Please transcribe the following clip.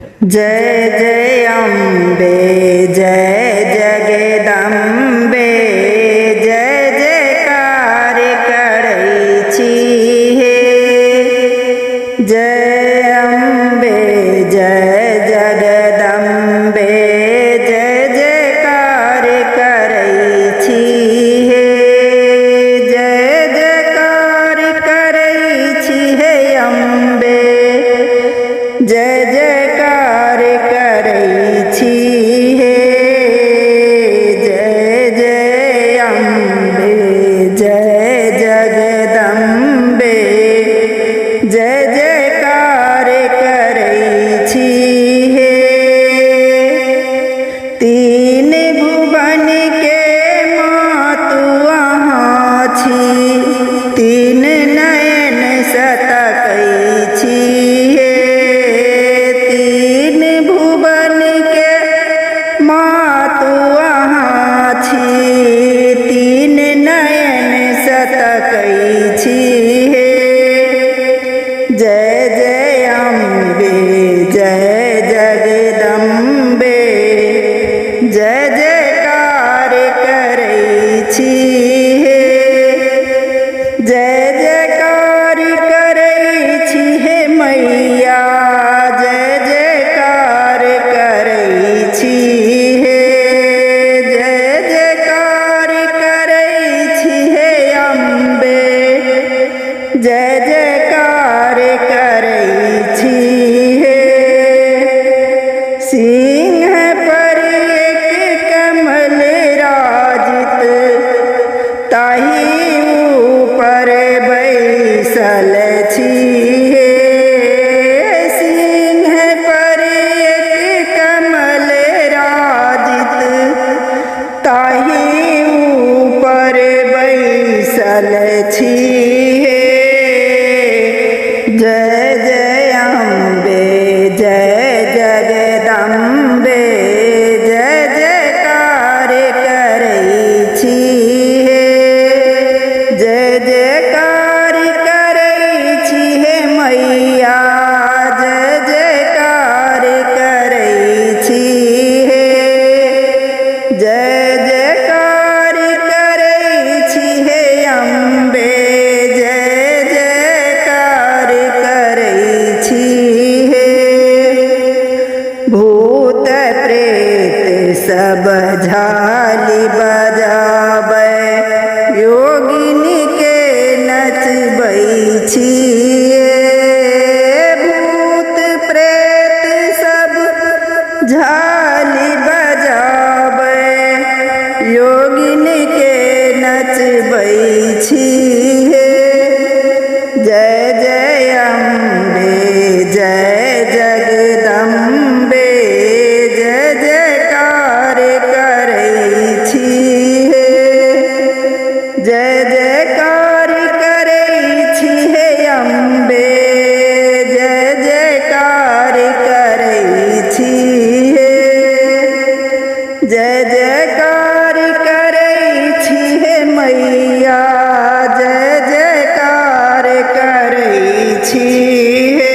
जय जय अम्बे जय जगदम्बे जय जयकार करै छी हे। जय अम्बे जय जगदम्बे जय जयकार करै छी हे। जय जयकार करै छी हे अम्बे जय जयकार करै छी हे। जय जय अम्बे जय जगदम्बे जय जयकार करै छी हे। तीन भुवन के मातु अहाँ छी, तीन नयन सतकै छी हे। तीन भुवन के मातु अहाँ छी, तीन नयन सतकै छी हे। जय जय अम्बे जय जगदम्बे जय जयकार करै छी हे। जय जयकार करै छी हे मैया जय जयकार करै छी हे। जय जयकार करै छी हे अम्बे जय जयकार करै छी हे। सिंह पर एक कमल राजित, ताहि ऊपर बैसल छी हे। सिंह पर एक कमल राजित, ताहि ऊपर बैसल छी हे। जय जय अम्बे जय जगदम्बे जय जयकार करै छी हे। जय जयकार करै छी हे मैया जय जयकार करै छी हे। जय जयकार करै छी हे अम्बे जय जयकार करै छी हे। भूत प्रेत सब झाली बजाबै, योगिनी के नचबै छी हे। भूत प्रेत सब झाली बजाबै, योगिनी के नचबै छी हे। जय जय अम्बे जय जगदम्बे जय जयकार करै छी हे। जय जयकार करै छी हे अम्बे जय जयकार करै छी हे। जय जयकार करै छी हे मैया जय जयकार करै छी हे।